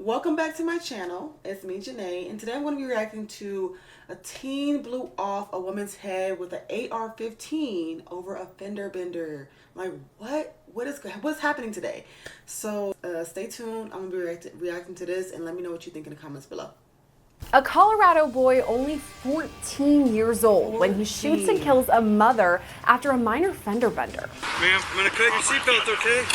Welcome back to my channel. It's me, Janae, and today I'm going to be reacting to a teen blew off a woman's head with an AR-15 over a fender bender. Like, what's happening today? So stay tuned. I'm going to be reacting to this, and let me know what you think in the comments below. A Colorado boy only 14 years old when he shoots and kills a mother after a minor fender bender. Ma'am, I'm gonna cut your seatbelt, okay?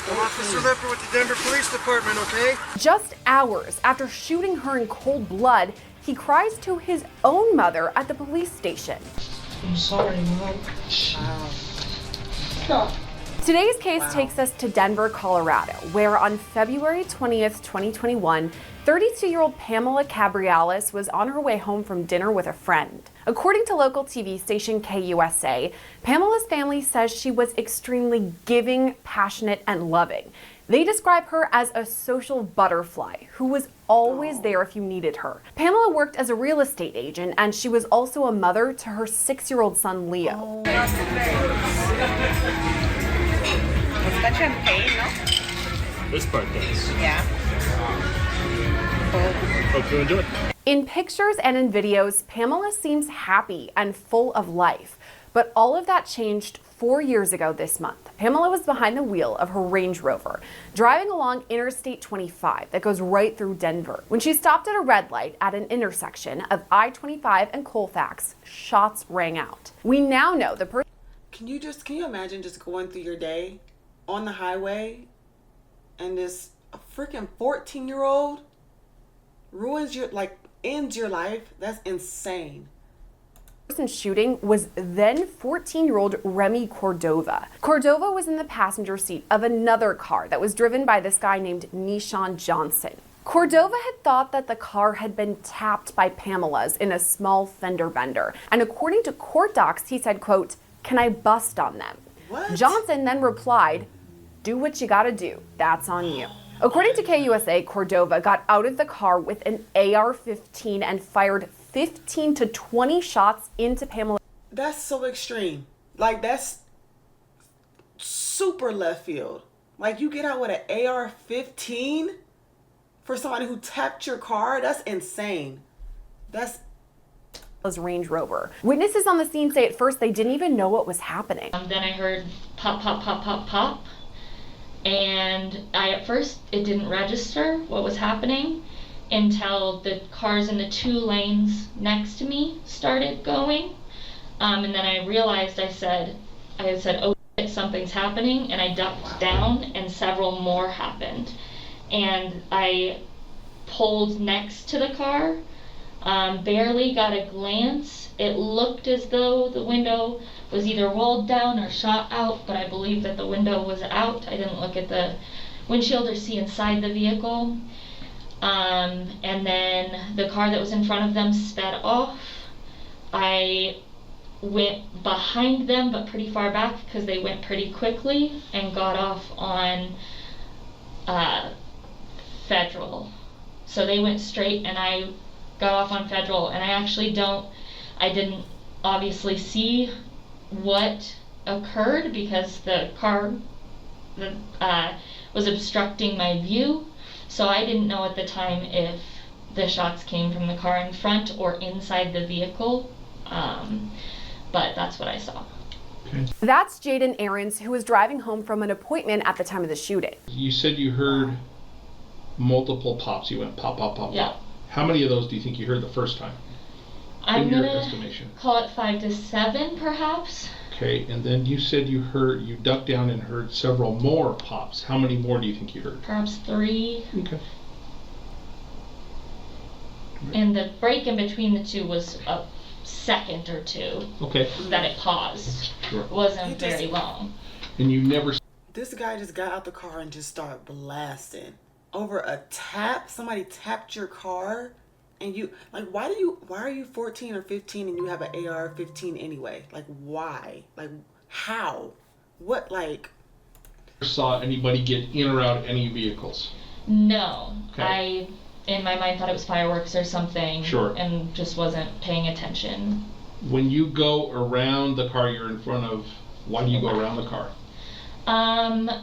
I'm Officer Lepper with the Denver Police Department, okay? Just hours after shooting her in cold blood, he cries to his own mother at the police station. I'm sorry, Mom. Stop. Today's case takes us to Denver, Colorado, where on February 20th, 2021, 32-year-old Pamela Cabriales was on her way home from dinner with a friend. According to local TV station KUSA, Pamela's family says she was extremely giving, passionate, and loving. They describe her as a social butterfly who was always there if you needed her. Pamela worked as a real estate agent, and she was also a mother to her 6-year-old son, Leo. Está champagne, no? This part does. Yeah. Hope you enjoy. In pictures and in videos, Pamela seems happy and full of life. But all of that changed 4 years ago this month. Pamela was behind the wheel of her Range Rover, driving along Interstate 25 that goes right through Denver. When she stopped at a red light at an intersection of I-25 and Colfax, shots rang out. We now know the person. Can you imagine just going through your day on the highway and this freaking 14-year-old ends your life? That's insane. The person shooting was then 14-year-old Remy Cordova. Cordova was in the passenger seat of another car that was driven by this guy named Nishan Johnson. Cordova had thought that the car had been tapped by Pamela's in a small fender bender. And according to court docs, he said, quote, "Can I bust on them?" What? Johnson then replied, "Do what you gotta do. That's on you." According to KUSA, Cordova got out of the car with an AR-15 and fired 15 to 20 shots into Pamela. That's so extreme. Like, that's super left field. Like, you get out with an AR-15 for somebody who tapped your car? That's insane. That's Range Rover. Witnesses on the scene say at first they didn't even know what was happening. Then I heard pop, pop, pop, pop, pop. And at first it didn't register what was happening until the cars in the 2 lanes next to me started going. And then I realized, I said, oh shit, something's happening, and I ducked down and several more happened. And I pulled next to the car, barely got a glance. It looked as though the window was either rolled down or shot out, but I believe that the window was out. I didn't look at the windshield or see inside the vehicle. And then the car that was in front of them sped off. I went behind them, but pretty far back because they went pretty quickly, and got off on Federal. So they went straight and I got off on Federal, and I didn't obviously see what occurred because the car was obstructing my view. So I didn't know at the time if the shots came from the car in front or inside the vehicle, but that's what I saw. Okay. That's Jaden Aarons, who was driving home from an appointment at the time of the shooting. You said you heard multiple pops. You went pop, pop, pop, Yeah. pop. How many of those do you think you heard the first time? I'm in your gonna estimation? call it 5 to 7 perhaps. Okay, and then you said you ducked down and heard several more pops. How many more do you think you heard? Perhaps 3. Okay. And the break in between the 2 was a second or 2 Okay. that it paused. Sure. It wasn't very long. And you never. This guy just got out the car and just started blasting over a tap. Somebody tapped your car, and you why are you 14 or 15 and you have an AR-15 anyway? Like, why? Like, how? What? Like, Saw anybody get in or out of any vehicles? No. Okay. I, in my mind, thought it was fireworks or something. Sure. And just wasn't paying attention. When you go around the car you're in front of, why do you go around the car?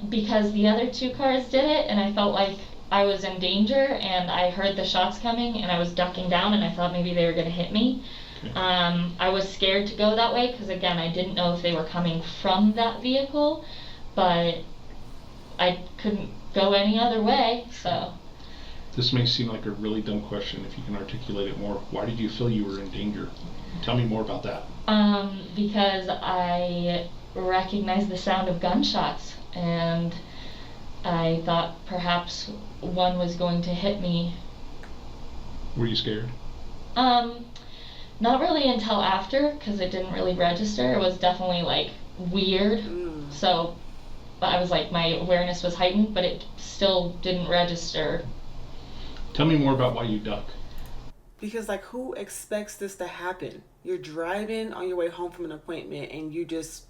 Because the other 2 cars did it, and I felt like I was in danger and I heard the shots coming and I was ducking down and I thought maybe they were going to hit me. Okay. I was scared to go that way because, again, I didn't know if they were coming from that vehicle, but I couldn't go any other way, so. This may seem like a really dumb question. If you can articulate it more, why did you feel you were in danger? Tell me more about that. Because I recognized the sound of gunshots and I thought perhaps one was going to hit me. Were you scared? Not really until after, because it didn't really register. It was definitely like weird. So I was like, my awareness was heightened, but it still didn't register. Tell me more about why you duck. Because like, who expects this to happen? You're driving on your way home from an appointment and you just,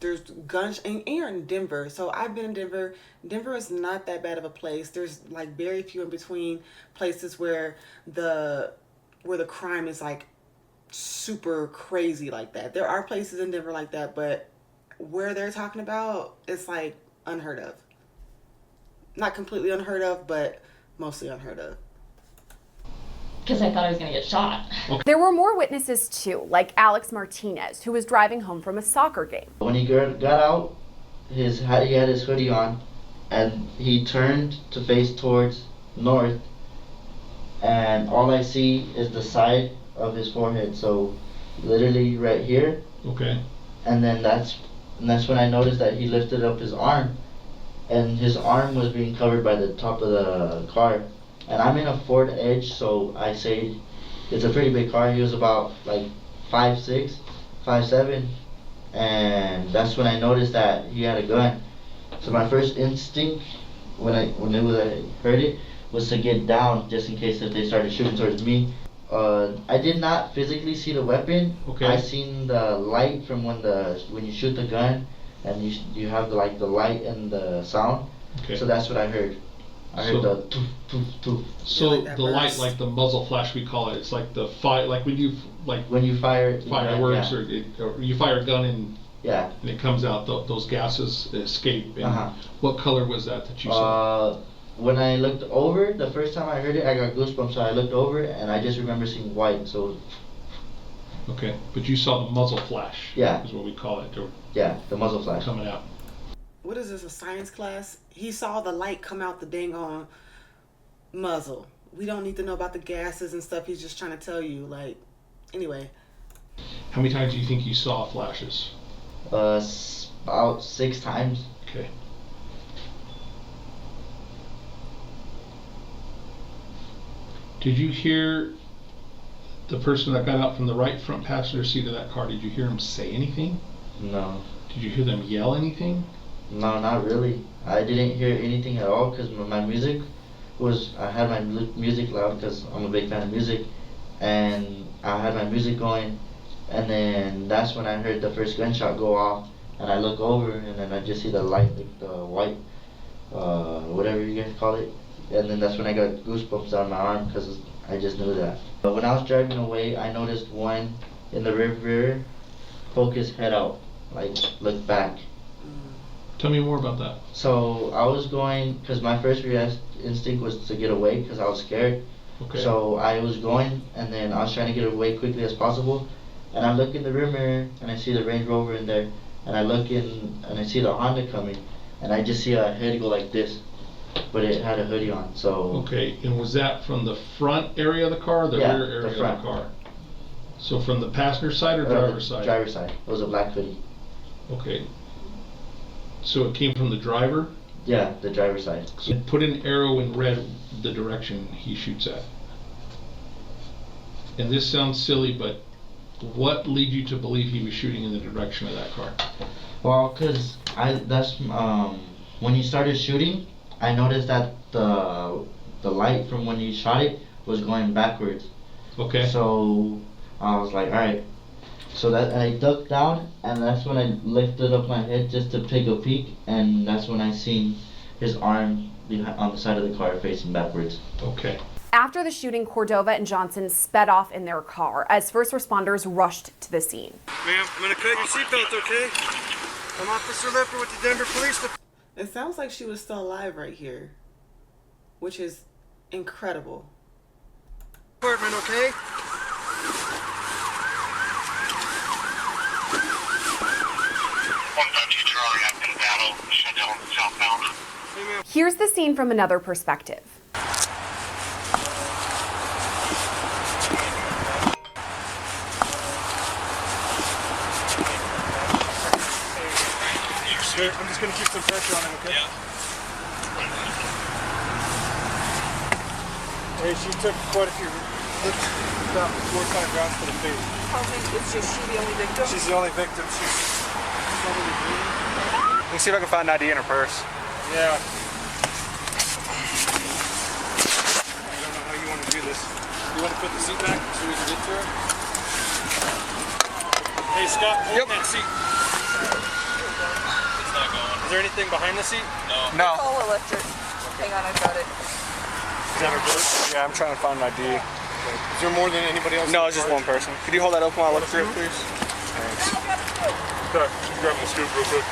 there's guns, and you're in Denver. So I've been in Denver. Denver is not that bad of a place. There's like very few in between places where the crime is like super crazy like that. There are places in Denver like that, but where they're talking about, it's like unheard of. Not completely unheard of, but mostly unheard of. Because I thought I was going to get shot. Okay. There were more witnesses too, like Alex Martinez, who was driving home from a soccer game. When he got out, he had his hoodie on, and he turned to face towards north, and all I see is the side of his forehead, so literally right here. Okay. And then that's when I noticed that he lifted up his arm, and his arm was being covered by the top of the car. And I'm in a Ford Edge, so I say it's a pretty big car. He was about like 5'6", 5'7", and that's when I noticed that he had a gun. So my first instinct when I heard it was to get down just in case if they started shooting towards me. I did not physically see the weapon. Okay. I seen the light from when you shoot the gun, and you have the light and the sound. Okay. So that's what I heard. I heard the toof toof toof. So like that the light, burst. like the muzzle flash, we call it. It's like the like when you When you fire fireworks, yeah. or you fire a gun and Yeah. it comes out. Those gases escape. And what color was that you saw? When I looked over, the first time I heard it, I got goosebumps. So I looked over, and I just remember seeing white. So. Okay, but you saw the muzzle flash. Yeah. Is what we call it. Or Yeah, the muzzle flash. coming out. What is this, a science class? He saw the light come out the dang on muzzle. We don't need to know about the gases and stuff. He's just trying to tell you, like, anyway. How many times do you think you saw flashes? About 6 times. Okay. Did you hear the person that got out from the right front passenger seat of that car? Did you hear him say anything? No. Did you hear them yell anything? No, not really. I didn't hear anything at all because my music I had my music loud because I'm a big fan of music, and I had my music going, and then that's when I heard the first gunshot go off, and I look over, and then I just see the light, like the white, whatever you guys call it, and then that's when I got goosebumps down my arm because I just knew that. But when I was driving away, I noticed one in the rear focus head out, like look back. Tell me more about that. So I was going, because my first instinct was to get away because I was scared. Okay. So I was going, and then I was trying to get away quickly as possible. And I look in the rear mirror, and I see the Range Rover in there. And I look in, and I see the Honda coming. And I just see a head go like this. But it had a hoodie on, so... Okay, and was that from the front area of the car or the rear area of the car? So from the passenger side or driver's side? Driver's side. It was a black hoodie. Okay. So it came from the driver? Yeah, the driver's side. So put an arrow in red the direction he shoots at. And this sounds silly, but what led you to believe he was shooting in the direction of that car? Well, because when he started shooting, I noticed that the light from when he shot it was going backwards. Okay. So I was like, alright. So that I ducked down, and that's when I lifted up my head just to take a peek, and that's when I seen his arm on the side of the car facing backwards. Okay. After the shooting, Cordova and Johnson sped off in their car as first responders rushed to the scene. Ma'am, I'm gonna cut your seatbelt, okay? I'm Officer Lipper with the Denver Police Department. It sounds like she was still alive right here. which is incredible. Apartment, okay? Here's the scene from another perspective. Here, I'm just gonna keep some pressure on him, okay? Yeah. Hey, she took quite a few hits, about 4 or 5 rounds to the face. How many? Is just she the only victim? She's the only victim. She's probably bleeding. Let me see if I can find an ID in her purse. Yeah. I don't know how you want to do this. You want to put the seat back so we can get to her? Hey, Scott, hold that seat. It's not going. Is there anything behind the seat? No. No. It's all electric. Hang on, I got it. Is that her purse? Yeah, I'm trying to find an ID. Is there more than anybody else? No, it's just one person. Could you hold that open while I look through it, please? Thanks. Okay, grab the scoop real quick.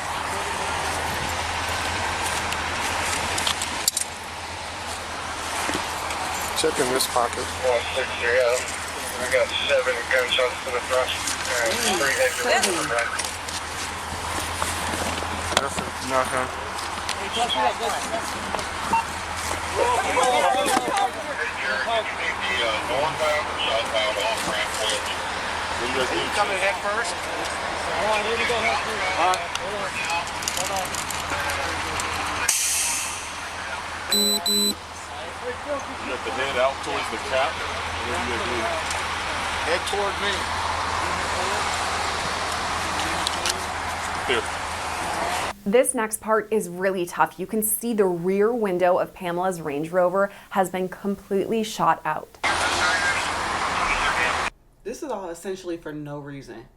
Check in this pocket. 160, yeah. We got 7 gunshots to the thrust and 3 heads to the back. Nothing. Coming head first? Hold on, here we go. Hold on. Get the head out towards the cap. Head toward me. Here. This next part is really tough. You can see the rear window of Pamela's Range Rover has been completely shot out. This is all essentially for no reason.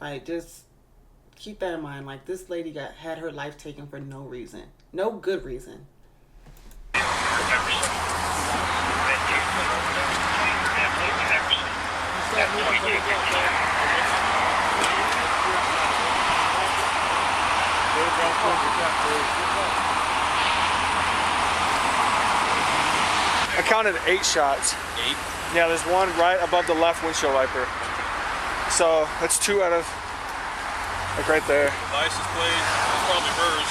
Like, just keep that in mind. Like, this lady had her life taken for no reason. No good reason. I counted 8 shots. 8? Yeah, there's one right above the left windshield wiper. So that's 2 out of, like right there. The license plate, that's probably hers.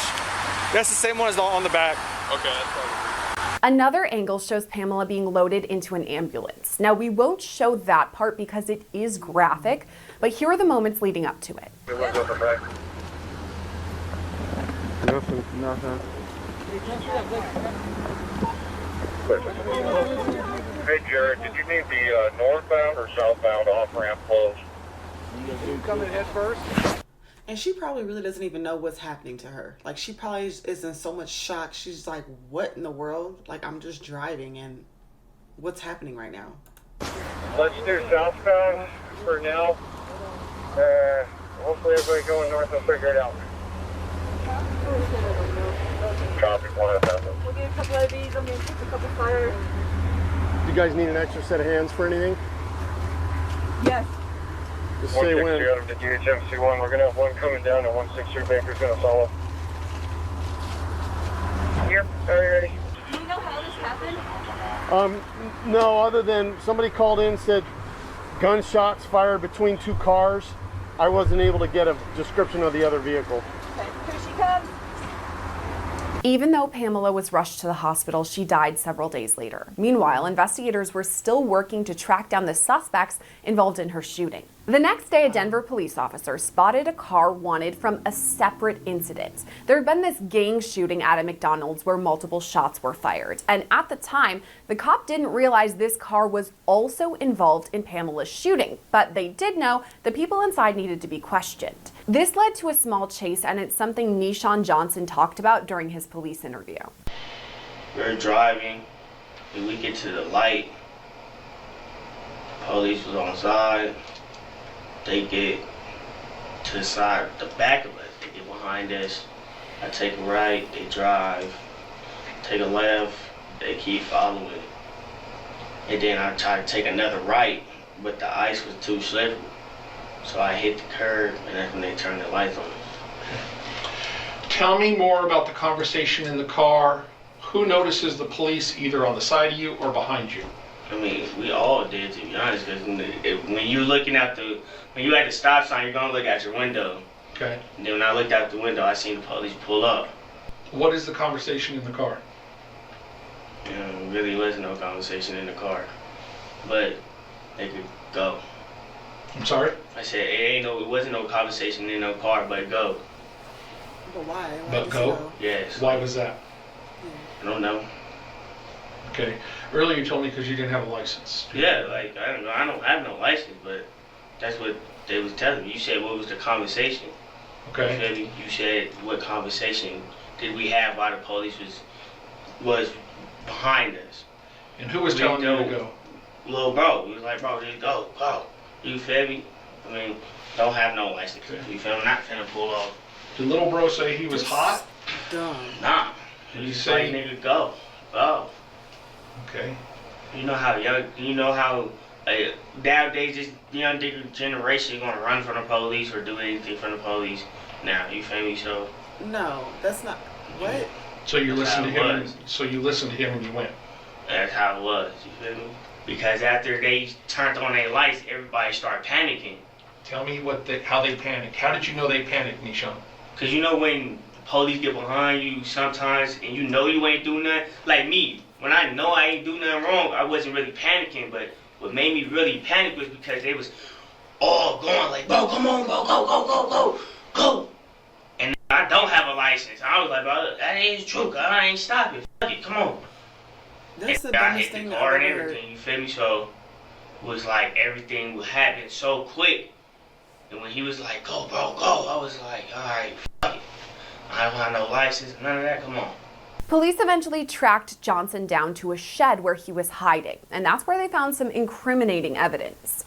That's the same one as on the back. Okay, that's probably hers. Another angle shows Pamela being loaded into an ambulance. Now, we won't show that part because it is graphic, but here are the moments leading up to it. Nothing. Hey Jared, did you need the northbound or southbound off-ramp closed? Coming head first. And she probably really doesn't even know what's happening to her. Like, she probably is in so much shock. She's like, what in the world? Like, I'm just driving and what's happening right now? Let's do southbound for now. Hopefully everybody going north will figure it out. Copy, 1,000. We'll get a couple of these. I'm going to take a couple fires. Do you guys need an extra set of hands for anything? Yes. Just say when. 160 out of the DHMC1. We're going to have one coming down and 163 Baker's going to follow. Here, are you ready? Do you know how this happened? No, other than somebody called in and said gunshots fired between 2 cars. I wasn't able to get a description of the other vehicle. Okay, here she comes. Even though Pamela was rushed to the hospital, she died several days later. Meanwhile, investigators were still working to track down the suspects involved in her shooting. The next day, a Denver police officer spotted a car wanted from a separate incident. There had been this gang shooting at a McDonald's where multiple shots were fired. And at the time, the cop didn't realize this car was also involved in Pamela's shooting. But they did know the people inside needed to be questioned. This led to a small chase, and it's something Nishan Johnson talked about during his police interview. We're driving, and we get to the light. Police was on the side. They get to the side, the back of us. They get behind us. I take a right, they drive. Take a left, they keep following. And then I try to take another right, but the ice was too slippery. So I hit the curb, and that's when they turned the lights on. Tell me more about the conversation in the car. who notices the police either on the side of you or behind you? I mean, we all did, to be honest, because when you're looking at when you at the stop sign, you're gonna look at your window. Okay. And then when I looked out the window, I seen the police pull up. What is the conversation in the car? Really wasn't no conversation in the car, but they could go. I'm sorry? I said it wasn't no conversation in no car, but go. But why? But go? Yes. Why was that? I don't know. Okay. Earlier you told me because you didn't have a license. Yeah, like I don't know. I don't have no license, but that's what they was telling me. You said what was the conversation? Okay. You feel me? You said what conversation did we have while the police was behind us? And who was telling you to go? Little bro. He was like, bro, just go. You feel me? I mean, don't have no license. Okay. You feel me? Not finna pull off. Did little bro say he was hot? Dumb. Nah. Did he He say? say, nigga, go. Okay. You know how nowadays this young generation gonna run from the police or do anything from the police now, you feel me? So No, that's not. What? So you That's listened to how it him. was. So you listened to him and you went. that's how it was, you feel me? Because after they turned on their lights, everybody started panicking. Tell me how they panicked. How did you know they panicked, Nishan? Cause you know when the police get behind you sometimes and you know you ain't do nothing, like me, when I know I ain't do nothing wrong, I wasn't really panicking, but what made me really panic was because they was all going like, bro, come on, bro, go. And I don't have a license. I was like, bro, that ain't true, I ain't stopping. Fuck it, come on. That's the And I dumbest hit thing the I've car ever and heard. everything, you feel me? So it was like everything would happen so quick. And when he was like, go, bro, go, I was like, alright, fuck it. I don't have no license, none of that, come on. Police eventually tracked Johnson down to a shed where he was hiding, and that's where they found some incriminating evidence.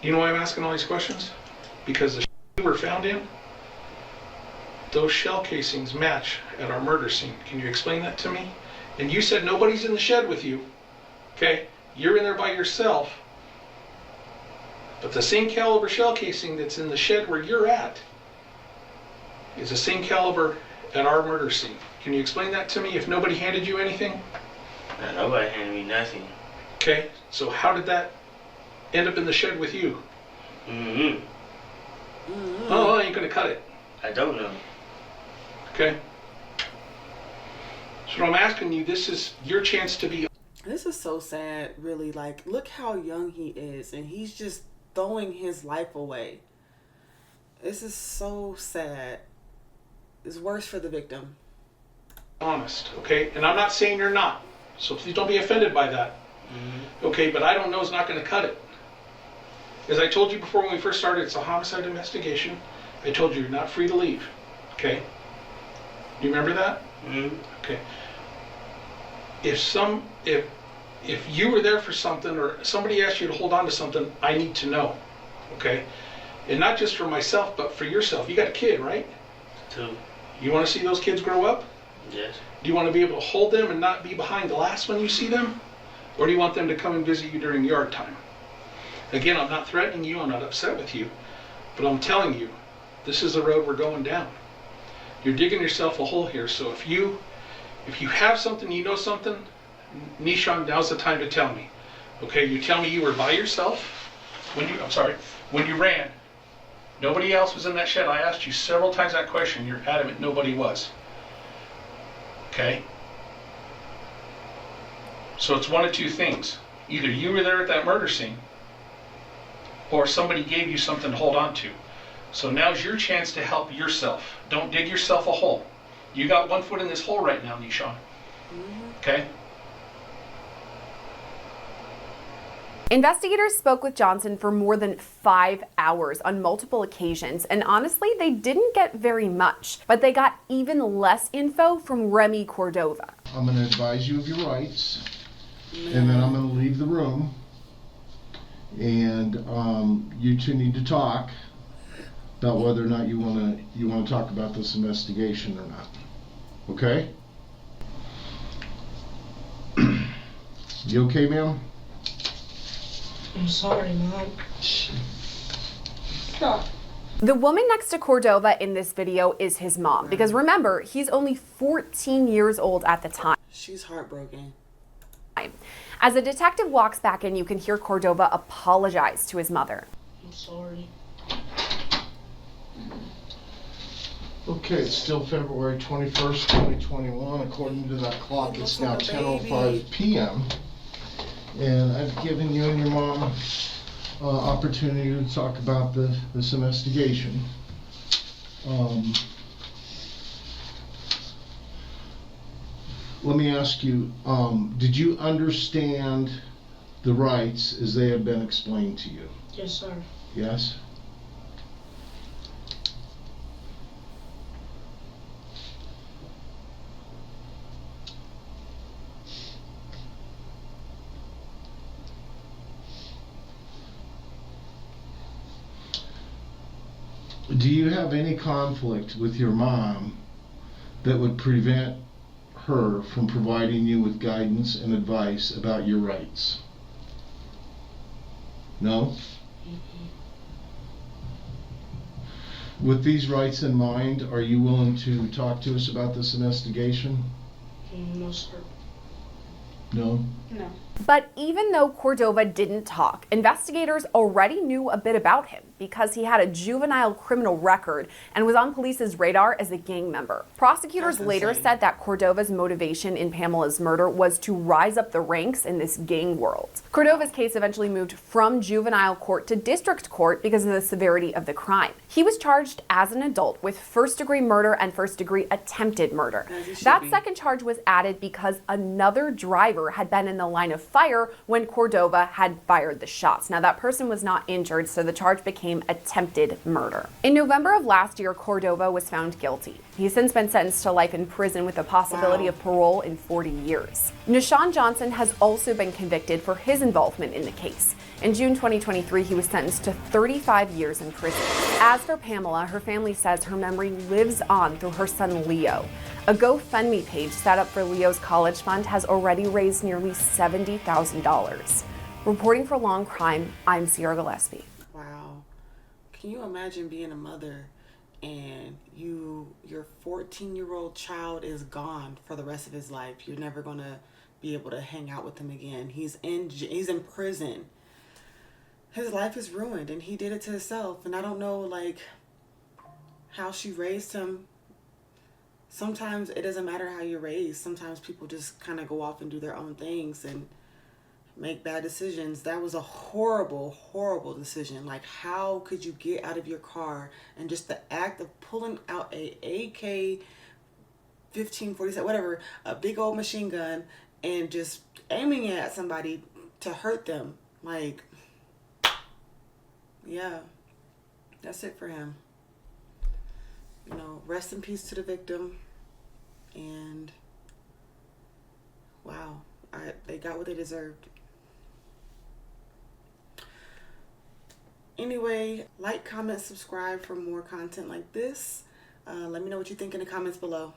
You know why I'm asking all these questions? Because the you were found in, those shell casings match at our murder scene. Can you explain that to me? And you said nobody's in the shed with you. Okay? You're in there by yourself. But the same caliber shell casing that's in the shed where you're at is the same caliber at our murder scene. Can you explain that to me if nobody handed you anything? Nah, nobody handed me nothing. Okay, so how did that end up in the shed with you? Oh, I ain't gonna cut it. I don't know. Okay? So what I'm asking you, this is your chance to be. This is so sad, really. Like, look how young he is, and he's just throwing his life away. This is so sad. It's worse for the victim. Honest, okay? And I'm not saying you're not, so please don't be offended by that. Okay, but I don't know is not going to cut it. As I told you before when we first started, it's a homicide investigation. I told you you're not free to leave, okay? Do you remember that? Okay. If you were there for something or somebody asked you to hold on to something, I need to know, okay? And not just for myself, but for yourself. You got a kid, right? 2. You want to see those kids grow up? Yes. Do you want to be able to hold them and not be behind glass when you see them? Or do you want them to come and visit you during yard time? Again, I'm not threatening you, I'm not upset with you, but I'm telling you, this is the road we're going down. You're digging yourself a hole here, so if you have something, you know something, Nishan, now's the time to tell me. Okay, you tell me you were by yourself when you ran. Nobody else was in that shed. I asked you several times that question. You're adamant nobody was. Okay? So it's one of two things. Either you were there at that murder scene, or somebody gave you something to hold on to. So now's your chance to help yourself. Don't dig yourself a hole. You got one foot in this hole right now, Nishan. Okay? Investigators spoke with Johnson for more than 5 hours on multiple occasions, and honestly, they didn't get very much, but they got even less info from Remy Cordova. I'm going to advise you of your rights, and then I'm going to leave the room, and you two need to talk about whether or not you want to talk about this investigation or not. Okay? You okay, ma'am? I'm sorry, Mom. Stop. The woman next to Cordova in this video is his mom, because remember, he's only 14 years old at the time. She's heartbroken. As a detective walks back in, you can hear Cordova apologize to his mother. I'm sorry. Okay, it's still February 21st, 2021. According to that clock, it's now 10:05 p.m. And I've given you and your mom opportunity to talk about this investigation. Let me ask you, did you understand the rights as they have been explained to you? Yes, sir. Yes? Do you have any conflict with your mom that would prevent her from providing you with guidance and advice about your rights? No? With these rights in mind, are you willing to talk to us about this investigation? No, sir. No? No. But even though Cordova didn't talk, investigators already knew a bit about him because he had a juvenile criminal record and was on police's radar as a gang member. Prosecutors later said that Cordova's motivation in Pamela's murder was to rise up the ranks in this gang world. Cordova's case eventually moved from juvenile court to district court because of the severity of the crime. He was charged as an adult with first-degree murder and first-degree attempted murder. That second charge was added because another driver had been in the line of fire when Cordova had fired the shots. Now, that person was not injured, so the charge became attempted murder. In November of last year, Cordova was found guilty. He's since been sentenced to life in prison with the possibility of parole in 40 years. Nashawn Johnson has also been convicted for his involvement in the case. In June 2023, he was sentenced to 35 years in prison. As for Pamela, her family says her memory lives on through her son Leo. A GoFundMe page set up for Leo's college fund has already raised nearly $70,000. Reporting for Long Crime, I'm Sierra Gillespie. Wow. Can you imagine being a mother and your 14-year-old child is gone for the rest of his life? You're never going to be able to hang out with him again. He's in prison. His life is ruined, and he did it to himself. And I don't know, like, how she raised him. Sometimes it doesn't matter how you're raised. Sometimes people just kind of go off and do their own things and make bad decisions. That was a horrible, horrible decision. Like, how could you get out of your car and just the act of pulling out a AK-15, 47, whatever, a big old machine gun, and just aiming it at somebody to hurt them? Like, yeah, that's it for him. You know, rest in peace to the victim. And wow, they got what they deserved. Anyway, like, comment, subscribe for more content like this. Let me know what you think in the comments below.